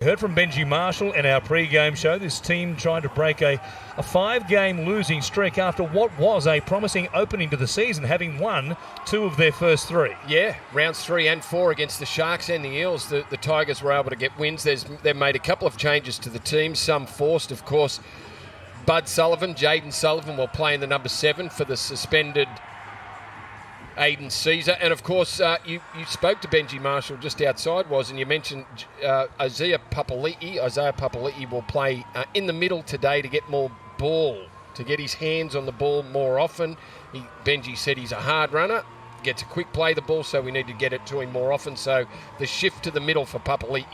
Heard from Benji Marshall in our pre-game show. This team trying to break a 5-game losing streak after what was a promising opening to the season, having won 2 of their first 3. Yeah, rounds 3 and 4 against the Sharks and the Eels. The Tigers were able to get wins. They've made a couple of changes to the team, some forced, of course. Jaden Sullivan will play in the number 7 for the suspended Aiden Caesar. And of course, you spoke to Benji Marshall just outside, and you mentioned Isaiah Papali'i will play in the middle today to get more ball, to get his hands on the ball more often. Benji said he's a hard runner, gets a quick play the ball, so we need to get it to him more often. So the shift to the middle for Papali'i.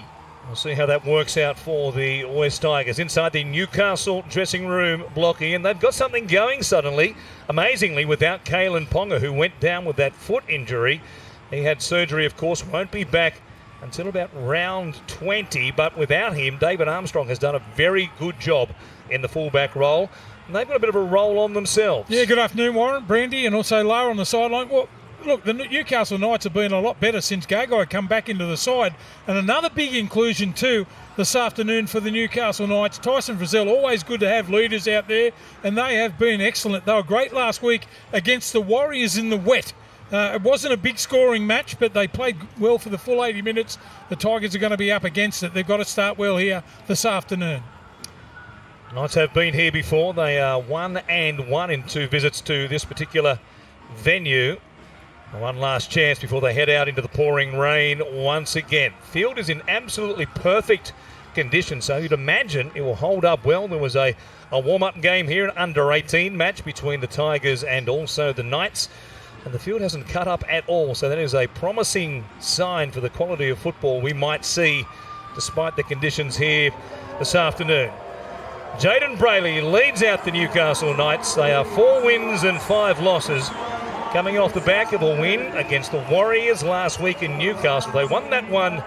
We'll see how that works out for the West Tigers. Inside the Newcastle dressing room block, Ian, they've got something going suddenly. Amazingly, without Kalen Ponga, who went down with that foot injury. He had surgery, of course, won't be back until about round 20. But without him, David Armstrong has done a very good job in the fullback role. And they've got a bit of a roll on themselves. Yeah, good afternoon, Warren, Brandy, and also Lara on the sideline. Well, look, the Newcastle Knights have been a lot better since Gagai come back into the side. And another big inclusion too this afternoon for the Newcastle Knights. Tyson Frizzell, always good to have leaders out there, and they have been excellent. They were great last week against the Warriors in the wet. It wasn't a big scoring match, but they played well for the full 80 minutes. The Tigers are going to be up against it. They've got to start well here this afternoon. Knights have been here before. They are 1-1 in 2 visits to this particular venue. One last chance before they head out into the pouring rain once again. Field is in absolutely perfect condition, so you'd imagine it will hold up well. There was a warm-up game here, an under-18 match between the Tigers and also the Knights, and the field hasn't cut up at all, so that is a promising sign for the quality of football we might see despite the conditions here this afternoon. Jaden Brayley leads out the Newcastle Knights. They are 4 wins and 5 losses. Coming off the back of a win against the Warriors last week in Newcastle. They won that one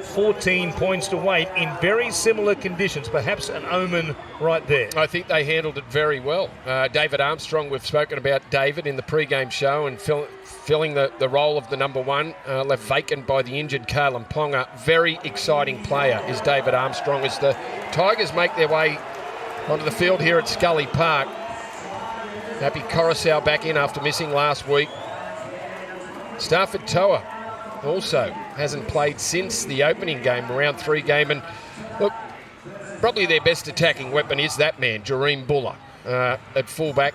14 points to 8 in very similar conditions. Perhaps an omen right there. I think they handled it very well. David Armstrong, we've spoken about David in the pre-game show, and filling the role of the number 1, left vacant by the injured Kalen Ponga. Very exciting player is David Armstrong as the Tigers make their way onto the field here at Scully Park. Happy Coruscant back in after missing last week. Stafford Toa also hasn't played since the opening game, round 3 game. And look, probably their best attacking weapon is that man, Jareem Buller, at fullback.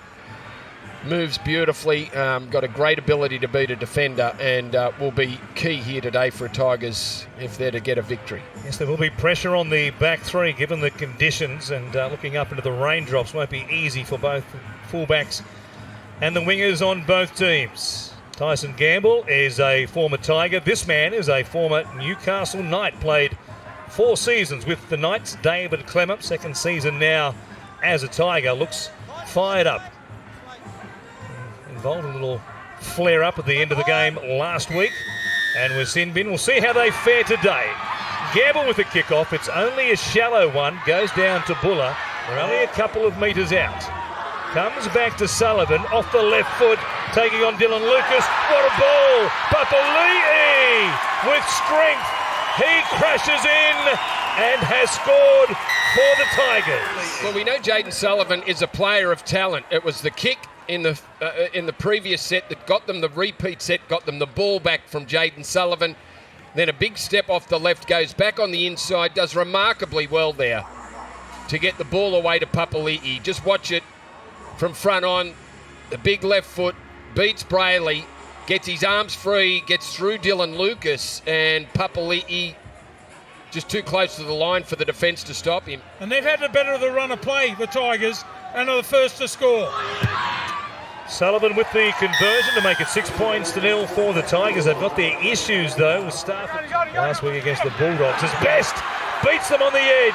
Moves beautifully, got a great ability to beat a defender, and will be key here today for Tigers if they're to get a victory. Yes, there will be pressure on the back 3 given the conditions, and looking up into the raindrops won't be easy for both fullbacks and the wingers on both teams. Tyson Gamble is a former Tiger. This man is a former Newcastle Knight. Played 4 seasons with the Knights. David Clement, 2nd season now as a Tiger. Looks fired up. Involved in a little flare-up at the end of the game last week. And with sin bin, we'll see how they fare today. Gamble with the kickoff. It's only a shallow one. Goes down to Buller. They're only a couple of metres out. Comes back to Sullivan off the left foot, taking on Dylan Lucas. What a ball! Papali'i with strength. He crashes in and has scored for the Tigers. Well, we know Jaden Sullivan is a player of talent. It was the kick in the previous set that got them the repeat set, got them the ball back from Jaden Sullivan. Then a big step off the left, goes back on the inside, does remarkably well there to get the ball away to Papali'i. Just watch it. From front on, the big left foot, beats Brayley, gets his arms free, gets through Dylan Lucas, and Papali'i just too close to the line for the defence to stop him. And they've had the better of the run of play, the Tigers, and are the first to score. Sullivan with the conversion to make it 6 points to 0 for the Tigers. They've got their issues, though, with Stafford last week against the Bulldogs. His best beats them on the edge.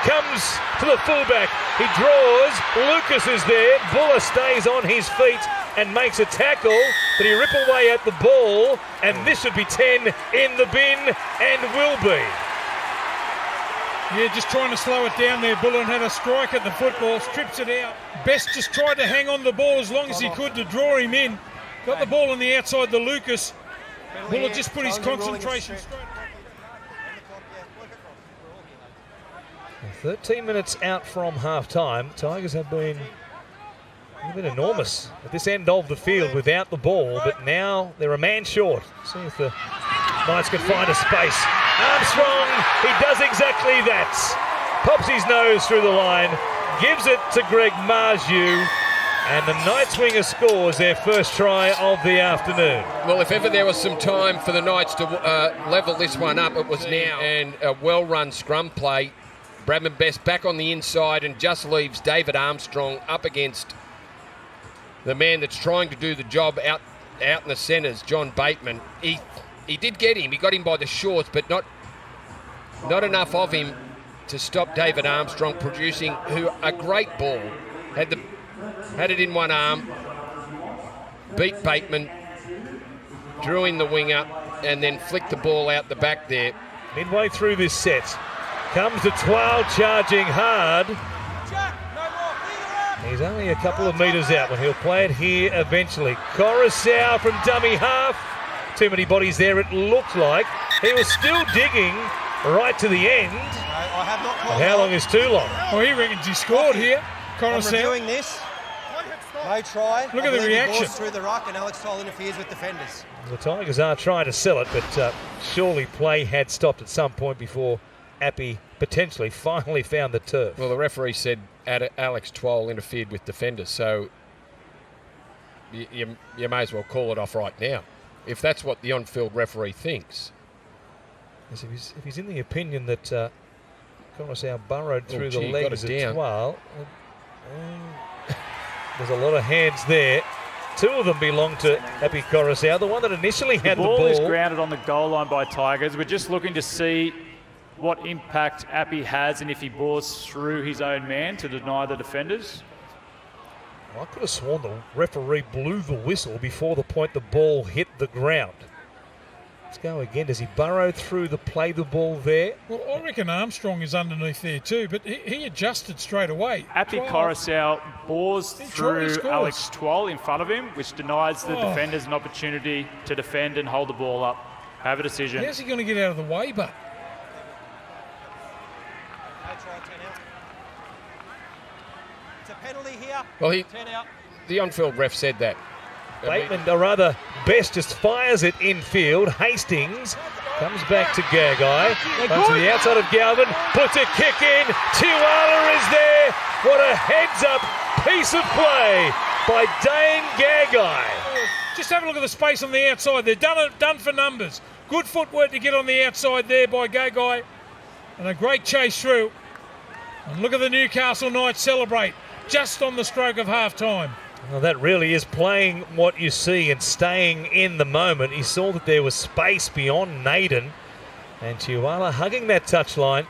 Comes to the fullback. He draws. Lucas is there. Buller stays on his feet and makes a tackle. But he rip away at the ball. And this should be 10 in the bin and will be. Yeah, just trying to slow it down there. Buller had a strike at the football. Strips it out. Best just tried to hang on the ball as long as he could to draw him in. Got the ball on the outside to Lucas. Buller just put his concentration straight. 13 minutes out from half-time. Tigers have been enormous at this end of the field without the ball, but now they're a man short. See if the Knights can find a space. Armstrong, he does exactly that. Pops his nose through the line, gives it to Greg Marju, and the Knights winger scores their first try of the afternoon. Well, if ever there was some time for the Knights to level this one up, it was now. And a well-run scrum play. Bradman Best back on the inside and just leaves David Armstrong up against the man that's trying to do the job out in the centres, John Bateman. He did get him. He got him by the shorts, but not enough of him to stop David Armstrong producing a great ball. Had it in one arm, beat Bateman, drew in the winger, and then flicked the ball out the back there. Midway through this set, comes the Twal charging hard. He's only a couple of metres out when he'll play it here eventually. Coruscant from dummy half. Too many bodies there, it looked like. He was still digging right to the end. I have not called. How long is too long? Well, he reckons he scored here. I'm Coruscant. reviewing this. No try. Look at the reaction. Through the ruck, and Alex Toll interferes with defenders. The Tigers are trying to sell it, but surely play had stopped at some point before Appy potentially finally found the turf. Well, the referee said Alex Twal interfered with defenders, so you may as well call it off right now, if that's what the on-field referee thinks. Yes, if he's in the opinion that Coruscant burrowed through the legs of Twal, there's a lot of hands there. Two of them belong to Appy Coruscant. The one that initially had the ball. The ball is grounded on the goal line by Tigers. We're just looking to see what impact Appy has and if he bores through his own man to deny the defenders. I could have sworn the referee blew the whistle before the point the ball hit the ground. Let's go again. Does he burrow through play the ball there? Well, I reckon Armstrong is underneath there too, but he adjusted straight away. Appy Coruscant bores through Alex Twal in front of him, which denies the defenders an opportunity to defend and hold the ball up. Have a decision. How's he going to get out of the way, but? It's a penalty here. Well, 10 out. the on-field ref said that. Bateman, or rather, Best just fires it infield. Hastings comes back to Gagai. Comes to the outside of Galvin. Puts a kick in. Tiwala is there. What a heads-up piece of play by Dane Gagai. Just have a look at the space on the outside. They're done for numbers. Good footwork to get on the outside there by Gagai. And a great chase through. And look at the Newcastle Knights celebrate just on the stroke of half-time. Well, that really is playing what you see and staying in the moment. He saw that there was space beyond Naden. And Tiwala hugging that touchline.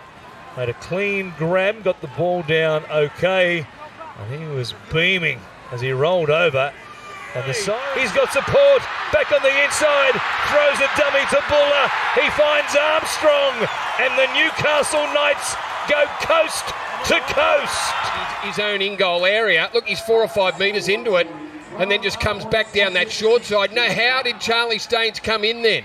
Made a clean grab, got the ball down okay. And he was beaming as he rolled over. And he's got support. Back on the inside. Throws a dummy to Buller. He finds Armstrong. And the Newcastle Knights go coast to coast. His own in-goal area. Look, he's 4 or 5 metres into it and then just comes back down that short side. Now, how did Charlie Staines come in then?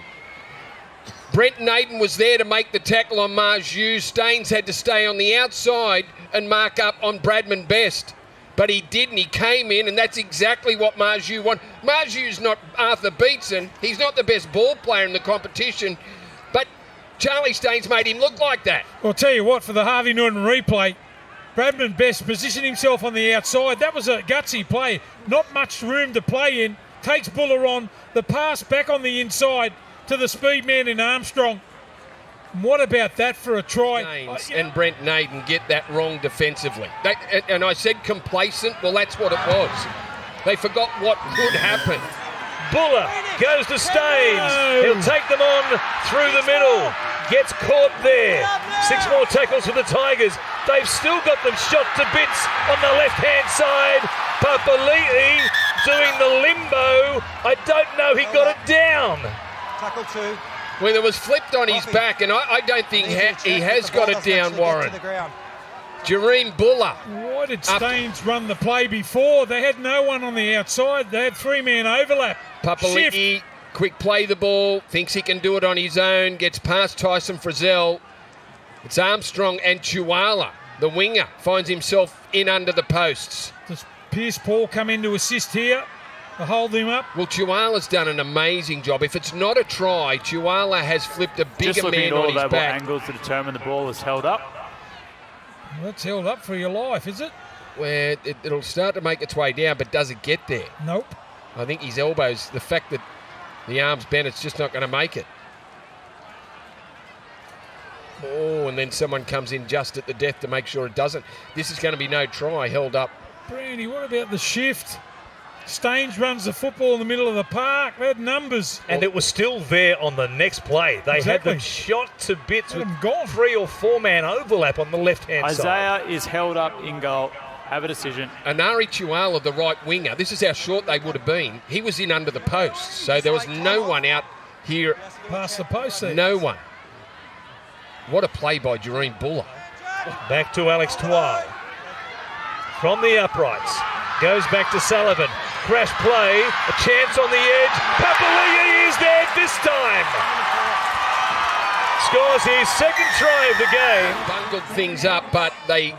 Brent Naden was there to make the tackle on Marju. Staines had to stay on the outside and mark up on Bradman Best. But he didn't. He came in, and that's exactly what Marju wanted. Marju's not Arthur Beetson. He's not the best ball player in the competition. But Charlie Staines made him look like that. Well, I'll tell you what, for the Harvey Norton replay, Bradman Best positioned himself on the outside. That was a gutsy play. Not much room to play in. Takes Buller on. The pass back on the inside to the speed man in Armstrong. And what about that for a try? And Brent Naden get that wrong defensively. And I said complacent. Well, that's what it was. They forgot what could happen. Buller goes to Staines. He'll take them on through the middle. Gets caught there. 6 more tackles for the Tigers. They've still got them shot to bits on the left-hand side. Papali'i doing the limbo. I don't know he got it down. Tackle 2. Well, it was flipped on his back, and I don't think he has got it down, Warren. Jareem Buller. Why did Staines run the play before? They had no one on the outside. They had 3-man overlap. Papali'i, quick play the ball, thinks he can do it on his own, gets past Tyson Frizzell. It's Armstrong and Tiwala. the winger, finds himself in under the posts. Does Pierce Paul come in to assist here to hold him up? Well, Tuala's done an amazing job. If it's not a try, Tuala has flipped a Just bigger looking man at all on his level back. angles to determine the ball is held up. Well, that's held up for your life, is it? Where it'll start to make its way down, but does it get there? Nope. I think his elbows, the fact that the arm's bent, it's just not going to make it. Oh, and then someone comes in just at the death to make sure it doesn't. This is going to be no try, held up. Brandy, what about the shift? Staines runs the football in the middle of the park. They had numbers. And it was still there on the next play. They had them shot to bits Had with them gone. 3 or 4 man overlap on the left-hand side. Isaiah is held up in goal. Have a decision. Anari Tuala, the right winger, this is how short they would have been. He was in under the posts, so there was no one out here. Past the post there. No one. What a play by Jareen Buller. Back to Alex Twal. From the uprights. Goes back to Sullivan. Crash play. A chance on the edge. Papali'i is there this time. Scores his second try of the game. Bungled things up, but they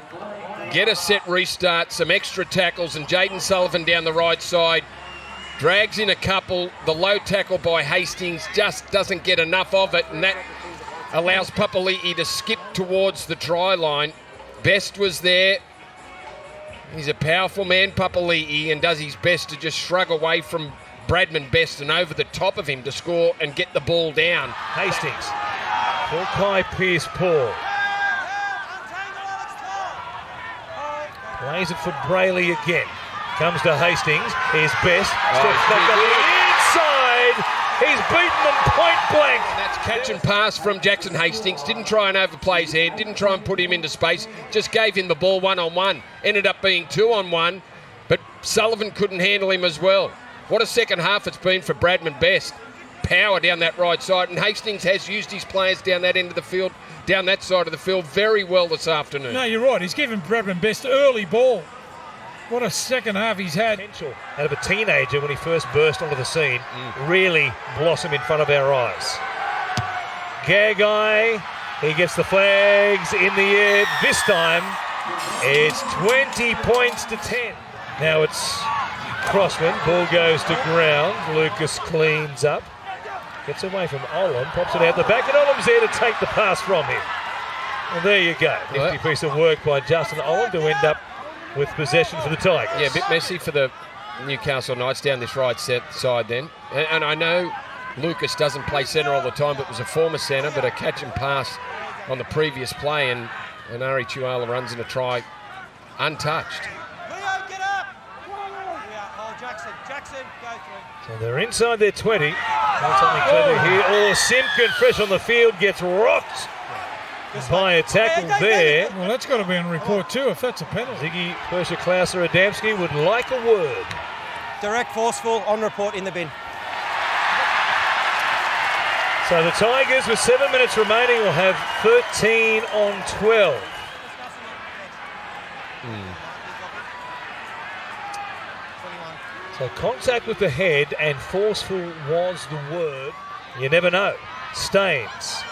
get a set restart, some extra tackles, and Jaden Sullivan down the right side drags in a couple. The low tackle by Hastings just doesn't get enough of it, and that allows Papali'i to skip towards the try line. Best was there. He's a powerful man, Papali'i, and does his best to just shrug away from Bradman Best and over the top of him to score and get the ball down. Hastings. Hawkeye Pierce Paul. Plays it for Brayley again. Comes to Hastings. Here's Best. Steps back up the inside. He's beaten them point blank. And that's catch and pass from Jackson Hastings. Didn't try and overplay his hand. Didn't try and put him into space. Just gave him the ball one-on-one. Ended up being 2-on-1. But Sullivan couldn't handle him as well. What a second half it's been for Bradman Best. Power down that right side. And Hastings has used his players down that end of the field, down that side of the field very well this afternoon. No, you're right. He's given Bradman Best early ball. What a second half he's had. Potential out of a teenager when he first burst onto the scene. Really blossom in front of our eyes. Gagai, he gets the flags in the air. This time, it's 20 points to 10. Now it's Crossman. Ball goes to ground. Lucas cleans up. Gets away from Olam. Pops it out the back. And Olam's there to take the pass from him. Well, there you go. Nifty piece of work by Justin Olam to end up with possession for the Tigers. Yeah, a bit messy for the Newcastle Knights down this right side then. And I know Lucas doesn't play centre all the time, but was a former centre, but a catch and pass on the previous play, and Ari Tuala runs in a try untouched. Leo, get up! Oh, Jackson, go through. So they're inside their 20. That's something clever here. Oh, Simpkin, fresh on the field, gets rocked by a tackle there. Well, that's got to be on report too if that's a penalty. Ziggy Persha-Klauser-Adamski would like a word. Direct, forceful, on report in the bin. So the Tigers, with 7 minutes remaining, will have 13 on 12. So contact with the head and forceful was the word. You never know. Staines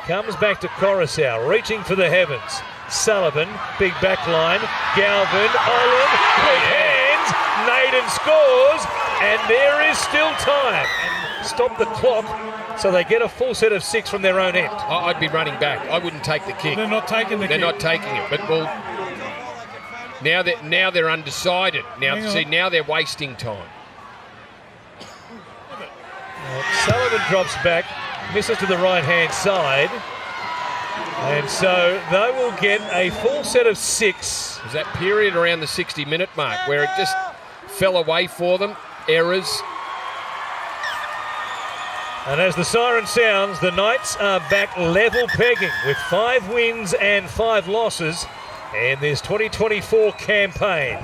comes back to Coruscant, reaching for the heavens. Sullivan, big back line. Galvin, Olam, quick hands. Naden scores, and there is still time. And stop the clock so they get a full set of 6 from their own end. I'd be running back. I wouldn't take the kick. They're not taking the They're kick. not taking it. But well, now they're undecided. Now they're wasting time. Sullivan drops back, misses to the right-hand side. And so they will get a full set of 6. It was that period around the 60-minute mark where it just fell away for them. Errors. And as the siren sounds, the Knights are back level pegging with 5 wins and 5 losses in this 2024 campaign.